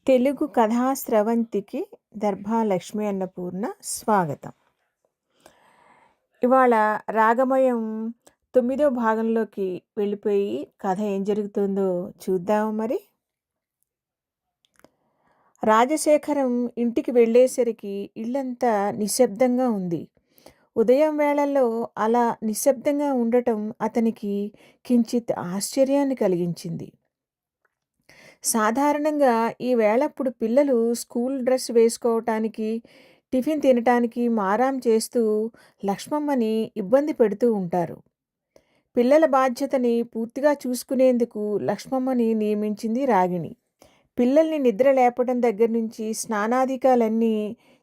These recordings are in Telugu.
తెలుగు కథా స్రవంతికి దర్భా లక్ష్మీ అన్నపూర్ణ స్వాగతం. ఇవాళ రాగమయం 9వ భాగంలోకి వెళ్ళిపోయి కథ ఏం జరుగుతుందో చూద్దామా మరి? రాజశేఖరం ఇంటికి వెళ్ళేసరికి ఇల్లంతా నిశ్శబ్దంగా ఉంది. ఉదయం వేళల్లో అలా నిశ్శబ్దంగా ఉండటం అతనికి కించిత్ ఆశ్చర్యాన్ని కలిగించింది. సాధారణంగా ఈ వేళప్పుడు పిల్లలు స్కూల్ డ్రెస్ వేసుకోవటానికి, టిఫిన్ తినటానికి మారాం చేస్తూ లక్ష్మమ్మని ఇబ్బంది పెడుతూ ఉంటారు. పిల్లల బాధ్యతని పూర్తిగా చూసుకునేందుకు లక్ష్మమ్మని నియమించింది రాగిణి. పిల్లల్ని నిద్ర లేపటం దగ్గర నుంచి స్నానాధికాలన్నీ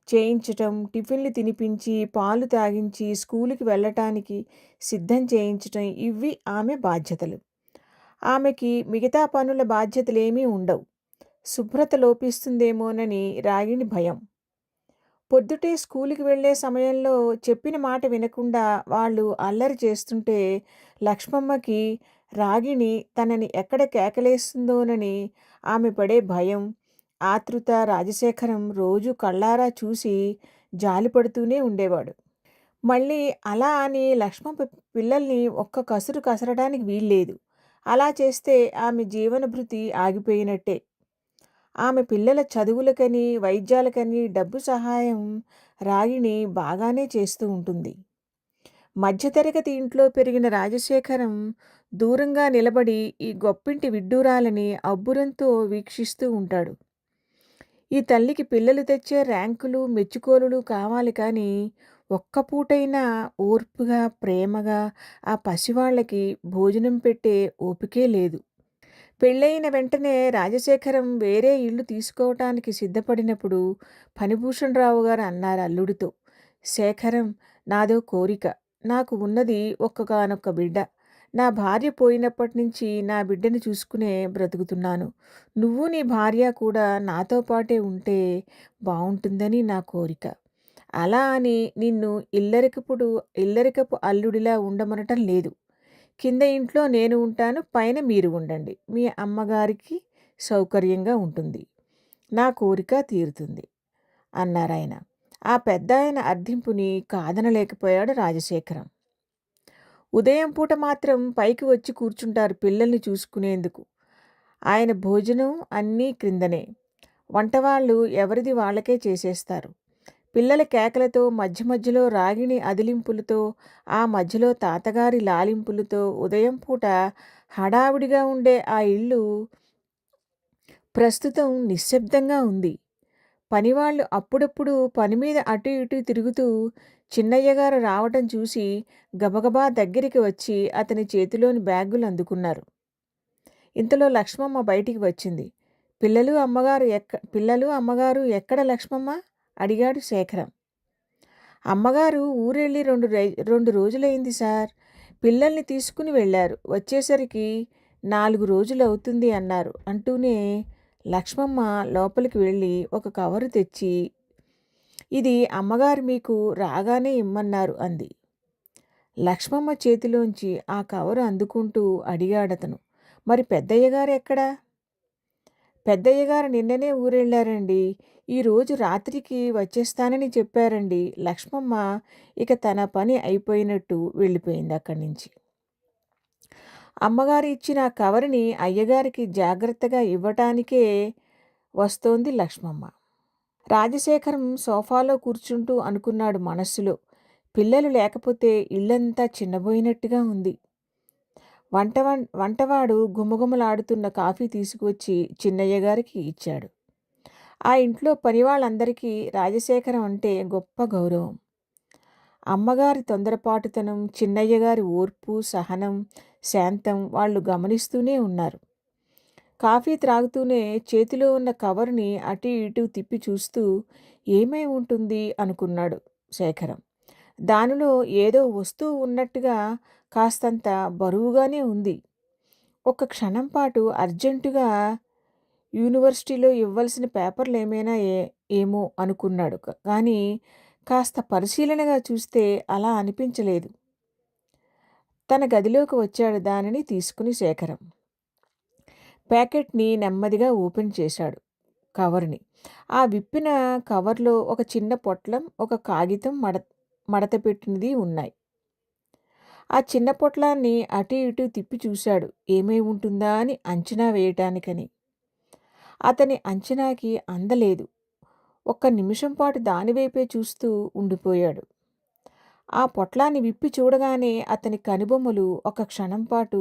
చేయించటం, టిఫిన్లు తినిపించి, పాలు తాగించి, స్కూలుకి వెళ్ళటానికి సిద్ధం చేయించటం ఇవి ఆమె బాధ్యతలు. ఆమెకి మిగతా పనుల బాధ్యతలేమీ ఉండవు. శుభ్రత లోపిస్తుందేమోనని రాగిణి భయం. పొద్దుటే స్కూలుకి వెళ్ళే సమయంలో చెప్పిన మాట వినకుండా వాళ్ళు అల్లరి చేస్తుంటే లక్ష్మమ్మకి రాగిణి తనని ఎక్కడ కేకలేస్తుందోనని ఆమె పడే భయం, ఆతృత రాజశేఖరం రోజు కళ్ళారా చూసి జాలిపడుతూనే ఉండేవాడు. మళ్ళీ అలా అని లక్ష్మమ్మ పిల్లల్ని ఒక్క కసురు కసరడానికి వీల్లేదు. అలా చేస్తే ఆమె జీవనభృతి ఆగిపోయినట్టే. ఆమె పిల్లల చదువులకని, వైద్యాలకని డబ్బు సహాయం రాగిణి బాగానే చేస్తూ ఉంటుంది. మధ్యతరగతి ఇంట్లో పెరిగిన రాజశేఖరం దూరంగా నిలబడి ఈ గొప్పింటి విడ్డూరాలని అబ్బురంతో వీక్షిస్తూ ఉంటాడు. ఈ తల్లికి పిల్లలు తెచ్చే ర్యాంకులు, మెచ్చుకోలులు కావాలి కానీ ఒక్క పూటైనా ఓర్పుగా, ప్రేమగా ఆ పసివాళ్ళకి భోజనం పెట్టే ఓపికే లేదు. పెళ్ళయిన వెంటనే రాజశేఖరం వేరే ఇల్లు తీసుకోవటానికి సిద్ధపడినప్పుడు ఫణిభూషణరావు గారు అన్నారు అల్లుడితో, శేఖరం, నాదో కోరిక. నాకు ఉన్నది ఒక్కగానొక్క బిడ్డ. నా భార్య పోయినప్పటి నుంచి నా బిడ్డని చూసుకునే బ్రతుకుతున్నాను. నువ్వు నీ భార్య కూడా నాతో పాటే ఉంటే బాగుంటుందని నా కోరిక. అలా అని నిన్ను ఇల్లరికపు అల్లుడిలా ఉండమనటం లేదు. కింద ఇంట్లో నేను ఉంటాను, పైన మీరు ఉండండి. మీ అమ్మగారికి సౌకర్యంగా ఉంటుంది. నా కోరిక తీరుతుంది అన్నారాయన. ఆ పెద్దాయన అర్థింపుని కాదనలేకపోయాడు రాజశేఖరం. ఉదయం పూట మాత్రం పైకి వచ్చి కూర్చుంటారు పిల్లల్ని చూసుకునేందుకు. ఆయన భోజనం అన్నీ క్రిందనే. వంటవాళ్ళు ఎవరిది వాళ్ళకే చేసేస్తారు. పిల్లల కేకలతో, మధ్య మధ్యలో రాగిణి అదిలింపులతో, ఆ మధ్యలో తాతగారి లాలింపులతో ఉదయం పూట హడావిడిగా ఉండే ఆ ఇల్లు ప్రస్తుతం నిశ్శబ్దంగా ఉంది. పనివాళ్ళు అప్పుడప్పుడు పనిమీద అటు ఇటు తిరుగుతూ చిన్నయ్యగారు రావటం చూసి గబగబా దగ్గరికి వచ్చి అతని చేతిలోని బ్యాగులు అందుకున్నారు. ఇంతలో లక్ష్మమ్మ బయటికి వచ్చింది. పిల్లలు అమ్మగారు ఎక్కడ లక్ష్మమ్మ? అడిగాడు శేఖరం. అమ్మగారు ఊరెళ్ళి 2 రోజులైంది సార్. పిల్లల్ని తీసుకుని వెళ్ళారు. వచ్చేసరికి 4 రోజులు అవుతుంది అన్నారు అంటూనే లక్ష్మమ్మ లోపలికి వెళ్ళి ఒక కవరు తెచ్చి, ఇది అమ్మగారు మీకు రాగానే ఇమ్మన్నారు అంది. లక్ష్మమ్మ చేతిలోంచి ఆ కవరు అందుకుంటూ అడిగాడతను, మరి పెద్దయ్యగారు ఎక్కడా? పెద్దయ్యగారు నిన్ననే ఊరెళ్ళారండి. ఈరోజు రాత్రికి వచ్చేస్తానని చెప్పారండి. లక్ష్మమ్మ ఇక తన పని అయిపోయినట్టు వెళ్ళిపోయింది అక్కడి నుంచి. అమ్మగారు ఇచ్చిన కవరిని అయ్యగారికి జాగ్రత్తగా ఇవ్వటానికే వస్తోంది లక్ష్మమ్మ. రాజశేఖరం సోఫాలో కూర్చుంటూ అనుకున్నాడు మనస్సులో, పిల్లలు లేకపోతే ఇల్లంతా చిన్నబోయినట్టుగా ఉంది. వంటవాడు గుమగుమలాడుతున్న కాఫీ తీసుకువచ్చి చిన్నయ్య గారికి ఇచ్చాడు. ఆ ఇంట్లో పనివాళ్ళందరికీ రాజశేఖరం అంటే గొప్ప గౌరవం. అమ్మగారి తొందరపాటుతనం, చిన్నయ్య గారి ఓర్పు, సహనం, శాంతం వాళ్ళు గమనిస్తూనే ఉన్నారు. కాఫీ త్రాగుతూనే చేతిలో ఉన్న కవర్ని అటు ఇటు తిప్పి చూస్తూ ఏమై ఉంటుంది అనుకున్నాడు శేఖరం. దానిలో ఏదో వస్తువు ఉన్నట్టుగా కాస్తంత బరువుగానే ఉంది. ఒక్క క్షణం పాటు అర్జెంటుగా యూనివర్సిటీలో ఇవ్వాల్సిన పేపర్లు ఏమైనా ఏమో అనుకున్నాడు. కానీ కాస్త పరిశీలనగా చూస్తే అలా అనిపించలేదు. తన గదిలోకి వచ్చాడు దానిని తీసుకుని శేఖరం. ప్యాకెట్ని నెమ్మదిగా ఓపెన్ చేశాడు. కవర్‌ని. ఆ విప్పిన కవర్‌లో ఒక చిన్న పొట్లం, ఒక కాగితం మడత పెట్టినది ఉన్నాయి. ఆ చిన్న పొట్లాన్ని అటు ఇటు తిప్పి చూశాడు. ఏమై ఉంటుందా అని అంచనా వేయటానికని. అతని అంచనాకి అందలేదు. ఒక్క నిమిషం పాటు దానివైపే చూస్తూ ఉండిపోయాడు. ఆ పొట్లాన్ని విప్పి చూడగానే అతని కనుబొమ్మలు ఒక క్షణం పాటు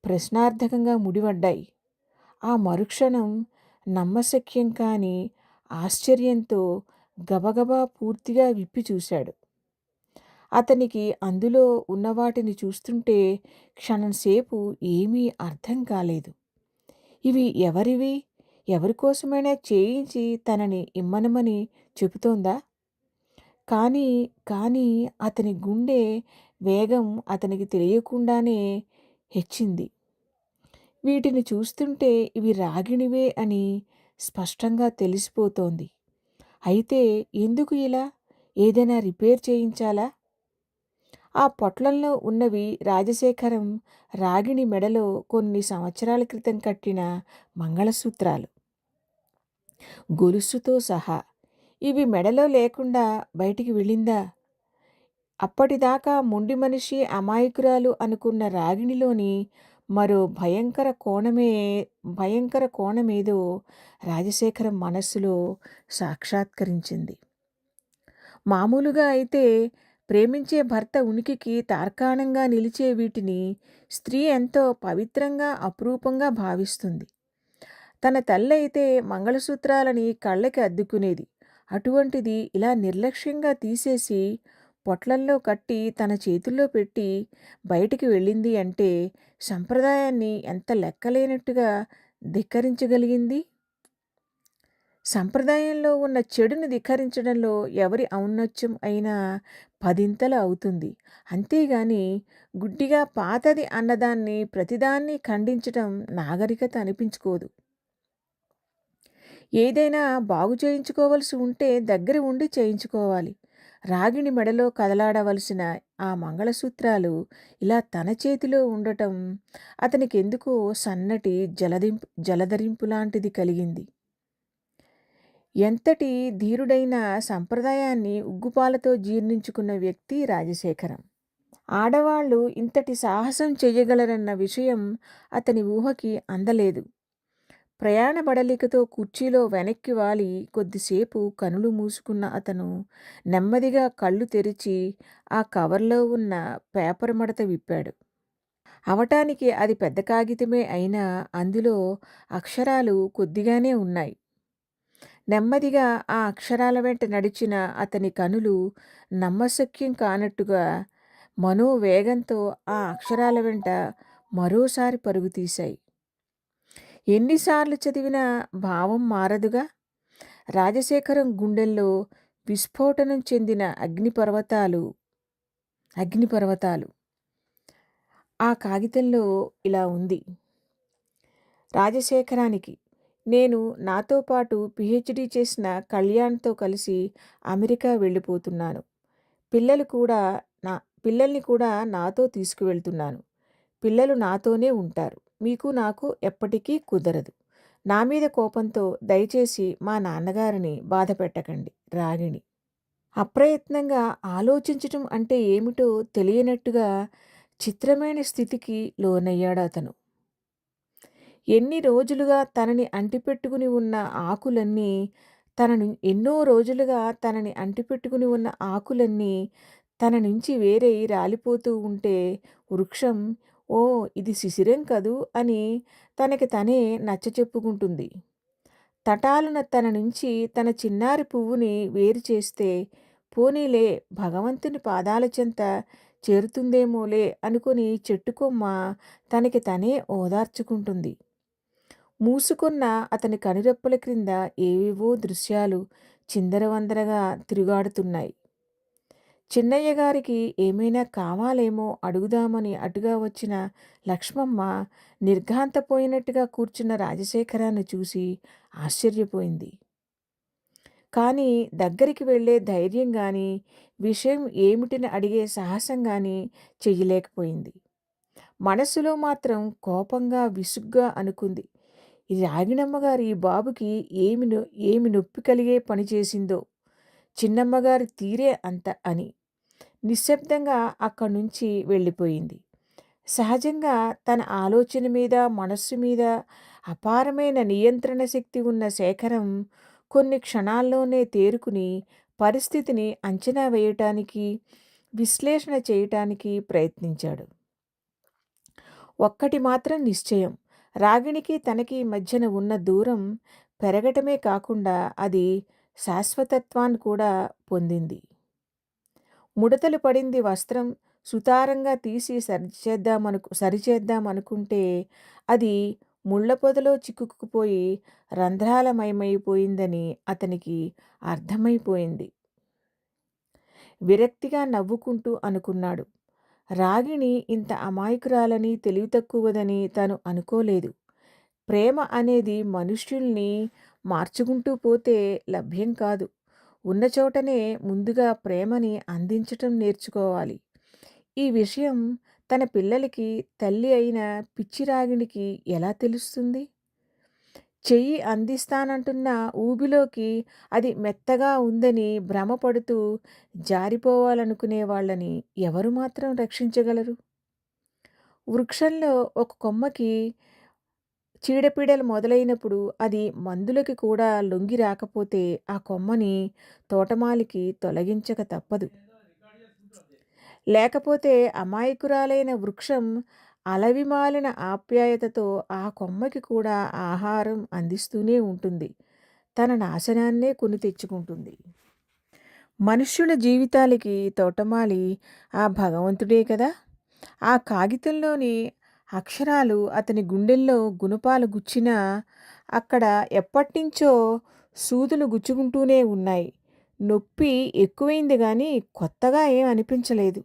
ప్రశ్నార్థకంగా ముడివడ్డాయి. ఆ మరుక్షణం నమ్మశక్యం కాని ఆశ్చర్యంతో గబగబా పూర్తిగా విప్పి చూశాడు. అతనికి అందులో ఉన్నవాటిని చూస్తుంటే క్షణంసేపు ఏమీ అర్థం కాలేదు. ఇవి ఎవరివి? ఎవరికోసమైనా చేయించి తనని ఇమ్మనమని చెబుతోందా? కానీ, కానీ అతని గుండె వేగం అతనికి తెలియకుండానే హెచ్చింది. వీటిని చూస్తుంటే ఇవి రాగిణివే అని స్పష్టంగా తెలిసిపోతోంది. అయితే ఎందుకు ఇలా? ఏదైనా రిపేర్ చేయించాలా? ఆ పొట్లంలో ఉన్నవి రాజశేఖరం రాగిణి మెడలో కొన్ని సంవత్సరాల క్రితం కట్టిన మంగళసూత్రాలు. గొలుసుతో సహా. ఇవి మెడలో లేకుండా బయటికి వెళ్ళిందా? అప్పటిదాకా మొండి మనిషి, అమాయకురాలు అనుకున్న రాగిణిలోని మరో భయంకర కోణమేదో రాజశేఖరం మనస్సులో సాక్షాత్కరించింది. మామూలుగా అయితే ప్రేమించే భర్త ఉనికికి తార్కాణంగా నిలిచే వీటిని స్త్రీ ఎంతో పవిత్రంగా, అపురూపంగా భావిస్తుంది. తన తల్లయితే మంగళసూత్రాలని కళ్ళకి అద్దుకునేది. అటువంటిది ఇలా నిర్లక్ష్యంగా తీసేసి పొట్లల్లో కట్టి తన చేతుల్లో పెట్టి బయటికి వెళ్ళింది అంటే సంప్రదాయాన్ని ఎంత లెక్కలేనట్టుగా ధిక్కరించగలిగింది. సంప్రదాయంలో ఉన్న చెడుని ధిక్కరించడంలో ఎవరి ఔన్నత్యం అయినా పదింతలు అవుతుంది. అంతేగాని గుడ్డిగా పాతది అన్నదాన్ని ప్రతిదాన్ని ఖండించటం నాగరికత అనిపించుకోదు. ఏదైనా బాగు చేయించుకోవలసి ఉంటే దగ్గర ఉండి చేయించుకోవాలి. రాగిణి మెడలో కదలాడవలసిన ఆ మంగళసూత్రాలు ఇలా తన చేతిలో ఉండటం అతనికెందుకో సన్నటి జలధరింపులాంటిది కలిగింది. ఎంతటి ధీరుడైన సంప్రదాయాన్ని ఉగ్గుపాలతో జీర్ణించుకున్న వ్యక్తి రాజశేఖరం. ఆడవాళ్లు ఇంతటి సాహసం చెయ్యగలరన్న విషయం అతని ఊహకి అందలేదు. ప్రయాణ బడలికతో కుర్చీలో వెనక్కి వాలి కొద్దిసేపు కనులు మూసుకున్న అతను నెమ్మదిగా కళ్ళు తెరిచి ఆ కవర్లో ఉన్న పేపర్ మడత విప్పాడు. అవటానికి అది పెద్ద కాగితమే అయినా అందులో అక్షరాలు కొద్దిగానే ఉన్నాయి. నెమ్మదిగా ఆ అక్షరాల వెంట నడిచిన అతని కనులు నమ్మశక్యం కానట్టుగా మనోవేగంతో ఆ అక్షరాల వెంట మరోసారి పరుగుతీశాయి. ఎన్నిసార్లు చదివినా భావం మారదుగా. రాజశేఖరం గుండెల్లో విస్ఫోటనం చెందిన అగ్నిపర్వతాలు. ఆ కాగితంలో ఇలా ఉంది. రాజశేఖరానికి, నేను నాతో పాటు పిహెచ్‌డి చేసిన కళ్యాణ్‌తో కలిసి అమెరికా వెళ్ళిపోతున్నాను. పిల్లల్ని కూడా నాతో తీసుకువెళ్తున్నాను. పిల్లలు నాతోనే ఉంటారు. మీకు నాకు ఎప్పటికీ కుదరదు. నా మీద కోపంతో దయచేసి మా నాన్నగారిని బాధపెట్టకండి. రాగిణి. అప్రయత్నంగా ఆలోచించటం అంటే ఏమిటో తెలియనట్టుగా చిత్రమైన స్థితికి లోనయ్యాడతను. ఎన్నో రోజులుగా తనని అంటిపెట్టుకుని ఉన్న ఆకులన్నీ తన నుంచి వేరై రాలిపోతూ ఉంటే వృక్షం, ఓ ఇది శిశిరం కదూ అని తనకి తనే నచ్చచెప్పుకుంటుంది. తటాలున తన నుంచి తన చిన్నారి పువ్వుని వేరు చేస్తే పోనీలే భగవంతుని పాదాల చెంత చేరుతుందేమోలే అనుకుని చెట్టుకొమ్మ తనకి తనే ఓదార్చుకుంటుంది. మూసుకున్న అతని కనురెప్పల క్రింద ఏవేవో దృశ్యాలు చిందరవందరగా తిరుగాడుతున్నాయి. చిన్నయ్య గారికి ఏమైనా కావాలేమో అడుగుదామని అటుగా వచ్చిన లక్ష్మమ్మ నిర్ఘాంతపోయినట్టుగా కూర్చున్న రాజశేఖరాన్ని చూసి ఆశ్చర్యపోయింది. కానీ దగ్గరికి వెళ్ళే ధైర్యం గాని, విషయం ఏమిటని అడిగే సాహసం గాని చెయ్యలేకపోయింది. మనస్సులో మాత్రం కోపంగా, విసుగ్గా అనుకుంది. ఈ రాగిణమ్మగారు ఈ బాబుకి ఏమి నొప్పి కలిగే పని చేసిందో, చిన్నమ్మగారి తీరే అంత అని నిశ్శబ్దంగా అక్కడి నుంచి వెళ్ళిపోయింది. సహజంగా తన ఆలోచన మీద, మనస్సు మీద అపారమైన నియంత్రణ శక్తి ఉన్న శేఖరం కొన్ని క్షణాల్లోనే తేరుకుని పరిస్థితిని అంచనా వేయటానికి, విశ్లేషణ చేయటానికి ప్రయత్నించాడు. ఒక్కటి మాత్రం నిశ్చయం. రాగిణికి తనకి మధ్యన ఉన్న దూరం పెరగటమే కాకుండా అది శాశ్వతత్వాన్ని కూడా పొందింది. ముడతలు పడింది వస్త్రం సుతారంగా తీసి సరిచేద్దామనుకుంటే అది ముళ్ళ పొదలో చిక్కుకుపోయి రంధ్రాలమయమైపోయిందని అతనికి అర్థమైపోయింది. విరక్తిగా నవ్వుకుంటూ అనుకున్నాడు. రాగిణి ఇంత అమాయకురాలని, తెలివితక్కువదని తను అనుకోలేదు. ప్రేమ అనేది మనుష్యుల్ని మార్చుకుంటూ పోతే లభ్యం కాదు. ఉన్న చోటనే ముందుగా ప్రేమని అందించటం నేర్చుకోవాలి. ఈ విషయం తన పిల్లలకి తల్లి అయిన పిచ్చి రాగిణికి ఎలా తెలుస్తుంది? చెయ్యి అందిస్తానంటున్న ఊబిలోకి అది మెత్తగా ఉందని భ్రమపడుతూ జారిపోవాలనుకునే వాళ్ళని ఎవరు మాత్రం రక్షించగలరు? వృక్షంలో ఒక కొమ్మకి చీడపీడలు మొదలైనప్పుడు అది మందులకి కూడా లొంగి రాకపోతే ఆ కొమ్మని తోటమాలికి తొలగించక తప్పదు. లేకపోతే అమాయకురాలైన వృక్షం అలవిమాలిన ఆప్యాయతతో ఆ కొమ్మకి కూడా ఆహారం అందిస్తూనే ఉంటుంది. తన నాశనాన్నే కొని తెచ్చుకుంటుంది. మనుష్యుల జీవితాలకి తోటమాలి ఆ భగవంతుడే కదా! ఆ కాగితంలోని అక్షరాలు అతని గుండెల్లో గుణపాలు గుచ్చినా అక్కడ ఎప్పటినుంచో సూదులు గుచ్చుకుంటూనే ఉన్నాయి. నొప్పి ఎక్కువైంది గాని కొత్తగా ఏం అనిపించలేదు.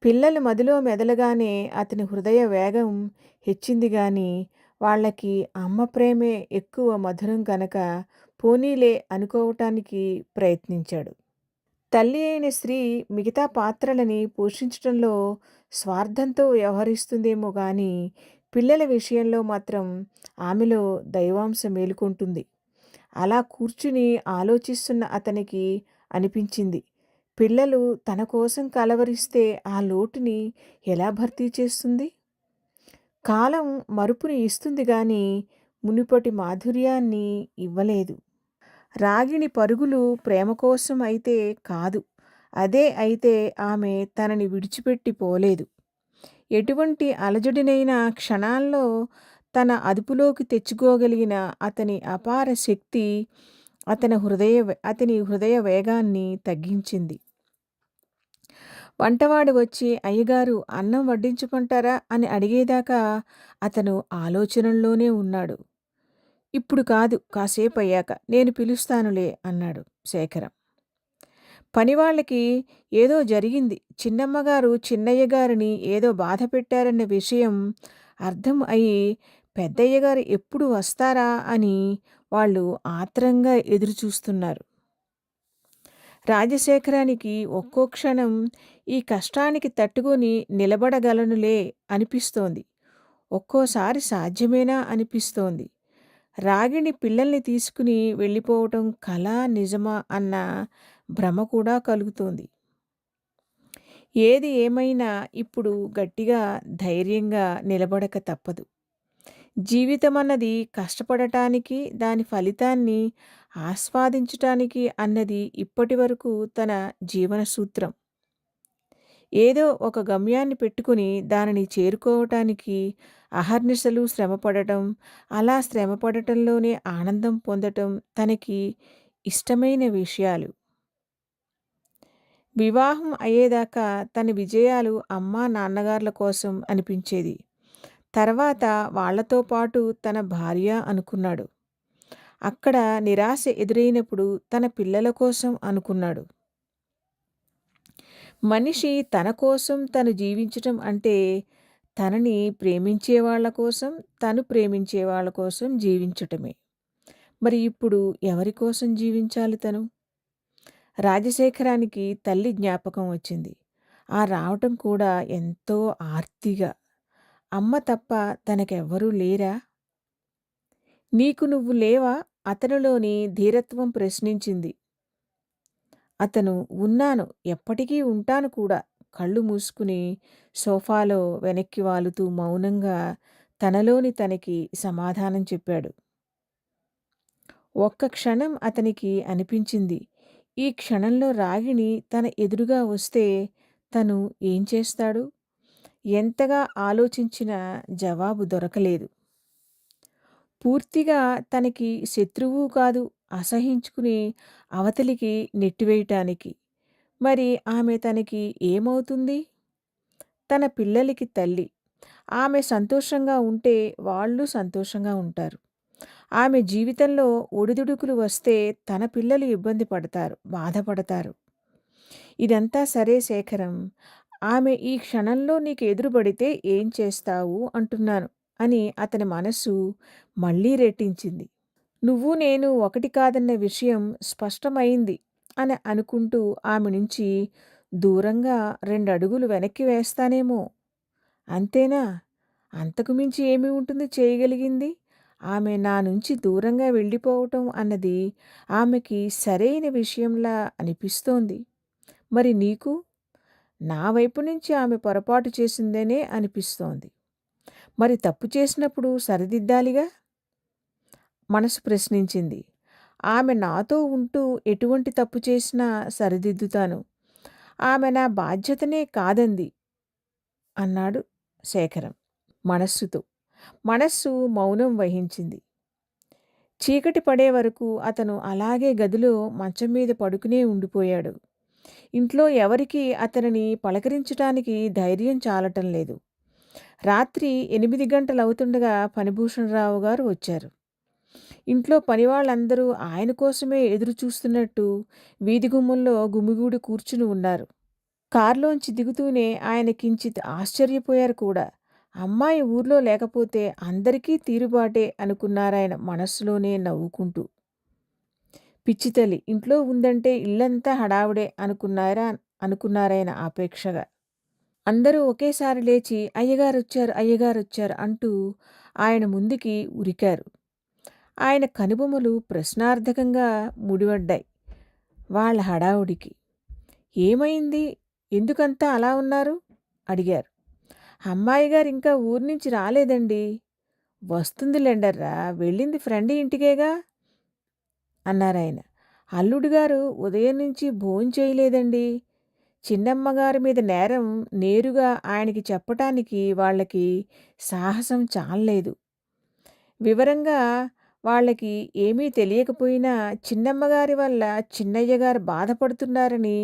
పిల్లలు మదిలో మెదలగానే అతని హృదయ వేగం హెచ్చింది గాని వాళ్ళకి అమ్మ ప్రేమే ఎక్కువ మధురం కనుక పోనీలే అనుకోవటానికి ప్రయత్నించాడు. తల్లి అయిన స్త్రీ మిగతా పాత్రలని పోషించటంలో స్వార్థంతో వ్యవహరిస్తుందేమో గాని పిల్లల విషయంలో మాత్రం ఆమెలో దైవాంశం మేలుకొంటుంది. అలా కూర్చుని ఆలోచిస్తున్న అతనికి అనిపించింది, పిల్లలు తన కోసం కలవరిస్తే ఆ లోటుని ఎలా భర్తీ చేస్తుంది? కాలం మరుపుని ఇస్తుంది గాని మునుపటి మాధుర్యాన్ని ఇవ్వలేదు. రాగిణి పరుగులు ప్రేమ కోసం అయితే కాదు. అదే అయితే ఆమె తనని విడిచిపెట్టి పోలేదు. ఎటువంటి అలజడినైనా క్షణాల్లో తన అదుపులోకి తెచ్చుకోగలిగిన అతని అపార శక్తి అతని హృదయ వేగాన్ని తగ్గించింది. వంటవాడు వచ్చి అయ్యగారు అన్నం వడ్డించుకుంటారా అని అడిగేదాకా అతను ఆలోచనల్లోనే ఉన్నాడు. ఇప్పుడు కాదు, కాసేపయ్యాక నేను పిలుస్తానులే అన్నాడు శేఖరం. పనివాళ్ళకి ఏదో జరిగింది. చిన్నమ్మగారు చిన్నయ్యగారిని ఏదో బాధ పెట్టారన్న విషయం అర్థం అయి పెద్దయ్యగారు ఎప్పుడు వస్తారా అని వాళ్ళు ఆత్రంగా ఎదురుచూస్తున్నారు. రాజశేఖరానికి ఒక్కో క్షణం ఈ కష్టానికి తట్టుకొని నిలబడగలనులే అనిపిస్తోంది. ఒక్కోసారి సాధ్యమేనా అనిపిస్తోంది. రాగిణి పిల్లల్ని తీసుకుని వెళ్ళిపోవటం కలా నిజమా అన్న భ్రమ కూడా కలుగుతోంది. ఏది ఏమైనా ఇప్పుడు గట్టిగా ధైర్యంగా నిలబడక తప్పదు. జీవితమన్నది కష్టపడటానికి, దాని ఫలితాన్ని ఆస్వాదించటానికి అన్నది ఇప్పటివరకు తన జీవన సూత్రం. ఏదో ఒక గమ్యాన్ని పెట్టుకుని దానిని చేరుకోవటానికి అహర్నిశలు శ్రమపడటం, అలా శ్రమపడటంలోనే ఆనందం పొందటం తనకి ఇష్టమైన విషయాలు. వివాహం అయ్యేదాకా తన విజయాలు అమ్మా నాన్నగార్ల కోసం అనిపించేది. తర్వాత వాళ్లతో పాటు తన భార్య అనుకున్నాడు. అక్కడ నిరాశ ఎదురైనప్పుడు తన పిల్లల కోసం అనుకున్నాడు. మనిషి తన కోసం తను జీవించటం అంటే తనని ప్రేమించే వాళ్ళ కోసం, తను ప్రేమించే వాళ్ళ కోసం జీవించటమే. మరి ఇప్పుడు ఎవరి కోసం జీవించాలి తను? రాజశేఖరానికి తల్లి జ్ఞాపకం వచ్చింది. ఆ రావటం కూడా ఎంతో ఆర్తిగా. అమ్మ తప్ప తనకెవ్వరూ లేరా? నీకు నువ్వు లేవా? అతనిలోని ధీరత్వం ప్రశ్నించింది. అతను ఉన్నాను. ఎప్పటికీ ఉంటాను కూడా. కళ్ళు మూసుకుని సోఫాలో వెనక్కి వాలుతూ మౌనంగా తనలోని తనకి సమాధానం చెప్పాడు. ఒక్క క్షణం అతనికి అనిపించింది. ఈ క్షణంలో రాగిణి తన ఎదురుగా వస్తే తను ఏం చేస్తాడు? ఎంతగా ఆలోచించినా జవాబు దొరకలేదు. పూర్తిగా తనకి శత్రువు కాదు, అసహించుకుని అవతలికి నెట్టివేయటానికి. మరి ఆమె తనకి ఏమవుతుంది? తన పిల్లలకి తల్లి. ఆమె సంతోషంగా ఉంటే వాళ్ళు సంతోషంగా ఉంటారు. ఆమె జీవితంలో ఒడిదుడుకులు వస్తే తన పిల్లలు ఇబ్బంది పడతారు, బాధపడతారు. ఇదంతా సరే శేఖరం. ఆమె ఈ క్షణంలో నీకు ఎదురుపడితే ఏం చేస్తావు అంటున్నాను అని అతని మనస్సు మళ్ళీ రెట్టించింది. నువ్వు నేను ఒకటి కాదన్న విషయం స్పష్టమైంది అని అనుకుంటూ ఆమె నుంచి దూరంగా 2 అడుగులు వెనక్కి వేస్తానేమో. అంతేనా? అంతకు మించి ఏమి ఉంటుంది చేయగలిగింది? ఆమె నా నుంచి దూరంగా వెళ్ళిపోవటం అన్నది ఆమెకి సరైన విషయంలా అనిపిస్తోంది. మరి నీకు? నా వైపు నుంచి ఆమె పొరపాటు చేసిందనే అనిపిస్తోంది. మరి తప్పు చేసినప్పుడు సరిదిద్దాలిగా? మనసు ప్రశ్నించింది. ఆమె నాతో ఉంటూ ఎటువంటి తప్పు చేసినా సరిదిద్దుతాను. ఆమె నా బాధ్యతనే కాదంది అన్నాడు శేఖరం మనస్సుతో. మనస్సు మౌనం వహించింది. చీకటి పడే వరకు అతను అలాగే గదిలో మంచం మీద పడుకునే ఉండిపోయాడు. ఇంట్లో ఎవరికీ అతనిని పలకరించటానికి ధైర్యం చాలటం లేదు. రాత్రి 8 గంటలవుతుండగా ఫణిభూషణరావు గారు వచ్చారు. ఇంట్లో పనివాళ్ళందరూ ఆయన కోసమే ఎదురు చూస్తున్నట్టు వీధి గుమ్మంలో గుమిగూడి కూర్చుని ఉన్నారు. కారులోంచి దిగుతూనే ఆయన కించిత్ ఆశ్చర్యపోయారు కూడా. అమ్మాయి ఊర్లో లేకపోతే అందరికీ తీరుబాటే అనుకున్నారాయన మనస్సులోనే నవ్వుకుంటూ. పిచ్చితల్లి ఇంట్లో ఉందంటే ఇల్లంతా హడావుడే అనుకున్నారాయన ఆపేక్షగా. అందరూ ఒకేసారి లేచి అయ్యగారొచ్చారు, అయ్యగారొచ్చారు అంటూ ఆయన ముందుకి ఉరికారు. ఆయన కనుబొమలు ప్రశ్నార్థకంగా ముడివడ్డాయి వాళ్ళ హడావుడికి. ఏమైంది? ఎందుకంతా అలా ఉన్నారు? అడిగారు. అమ్మాయిగారు ఇంకా ఊరి నుంచి రాలేదండి. వస్తుందిలెండర్రా, వెళ్ళింది ఫ్రెండ్ ఇంటికేగా అన్నారాయన. అల్లుడుగారు ఉదయం నుంచి భోంచేయలేదండి. చిన్నమ్మగారి మీద నేరం నేరుగా ఆయనకి చెప్పటానికి వాళ్ళకి సాహసం చాలలేదు. వివరంగా వాళ్ళకి ఏమీ తెలియకపోయినా చిన్నమ్మగారి వల్ల చిన్నయ్యగారు బాధపడుతున్నారని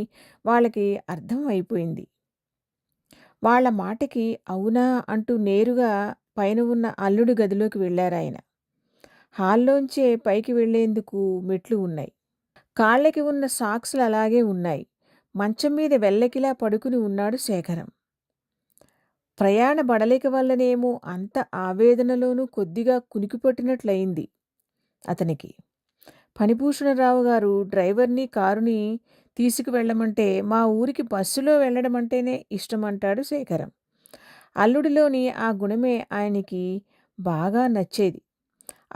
వాళ్ళకి అర్థం అయిపోయింది. వాళ్ళ మాటకి అవునా అంటూ నేరుగా పైన ఉన్న అల్లుడి గదిలోకి వెళ్ళారాయన. హాల్లోంచే పైకి వెళ్లేందుకు మెట్లు ఉన్నాయి. కాళ్ళకి ఉన్న సాక్సులు అలాగే ఉన్నాయి. మంచం మీద వెల్లకిలా పడుకుని ఉన్నాడు శేఖరం. ప్రయాణ బడలిక వల్లనేమో అంత ఆవేదనలోనూ కొద్దిగా కునికిపట్టినట్లయింది అతనికి. ఫణిభూషణరావు గారు డ్రైవర్ని కారుని తీసుకువెళ్ళమంటే మా ఊరికి బస్సులో వెళ్ళడం అంటేనే ఇష్టమంటాడు శేఖరం. అల్లుడిలోని ఆ గుణమే ఆయనకి బాగా నచ్చేది.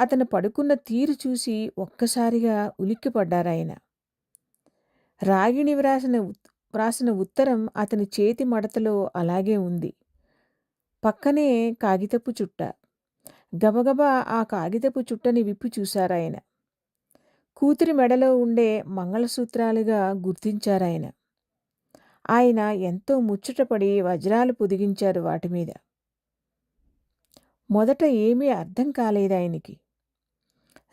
అతను పడుకున్న తీరు చూసి ఒక్కసారిగా ఉలిక్కిపడ్డారాయన. రాగిణి వ్రాసిన ఉత్తరం అతని చేతి మడతలో అలాగే ఉంది. పక్కనే కాగితపు చుట్ట. గబగబా ఆ కాగితపు చుట్టని విప్పి చూశారాయన. కూతురి మెడలో ఉండే మంగళసూత్రాలుగా గుర్తించారాయన. ఆయన ఎంతో ముచ్చటపడి వజ్రాలు పొదిగించారు వాటిమీద. మొదట ఏమీ అర్థం కాలేదాయనికి.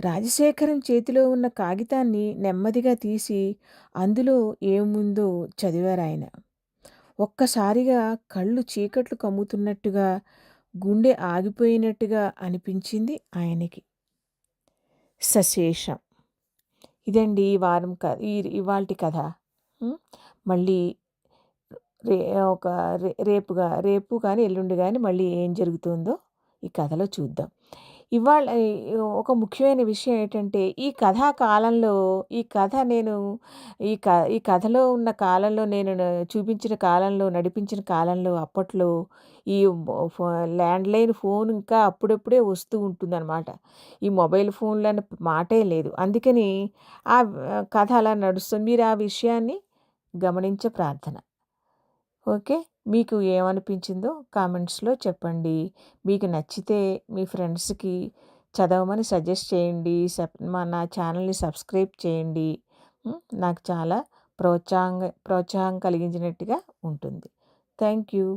రాజశేఖరం చేతిలో ఉన్న కాగితాన్ని నెమ్మదిగా తీసి అందులో ఏముందో చదివారాయన. ఒక్కసారిగా కళ్ళు చీకట్లు కమ్ముతున్నట్టుగా, గుండె ఆగిపోయినట్టుగా అనిపించింది ఆయనకి. సశేషం. ఇదండి ఈ వారం ఇవాల్టి కథ. మళ్ళీ రే ఒక రేపు కానీ ఎల్లుండి కానీ మళ్ళీ ఏం జరుగుతుందో ఈ కథలో చూద్దాం. ఇవాళ ఒక ముఖ్యమైన విషయం ఏంటంటే, ఈ కథా కాలంలో ఈ కథ నేను ఈ కథలో ఉన్న కాలంలో నేను చూపించిన కాలంలో, నడిపించిన కాలంలో అప్పట్లో ఈ బొ ఫో ల్యాండ్‌లైన్ ఫోన్ ఇంకా అప్పుడప్పుడే వస్తూ ఉంటుందనమాట. ఈ మొబైల్ ఫోన్‌లనే మాటే లేదు. అందుకని కథ అలా నడుస్తుంది. మీరు ఆ విషయాన్ని గమనించే ప్రార్థన. ఓకే. మీకు ఏమనిపించిందో కామెంట్స్‌లో చెప్పండి. మీకు నచ్చితే మీ ఫ్రెండ్స్‌కి చదవమని సజెస్ట్ చేయండి. నా ఛానల్‌ని సబ్స్క్రైబ్ చేయండి. నాకు చాలా ప్రోత్సాహం కలిగించినట్టుగా ఉంటుంది. Thank you.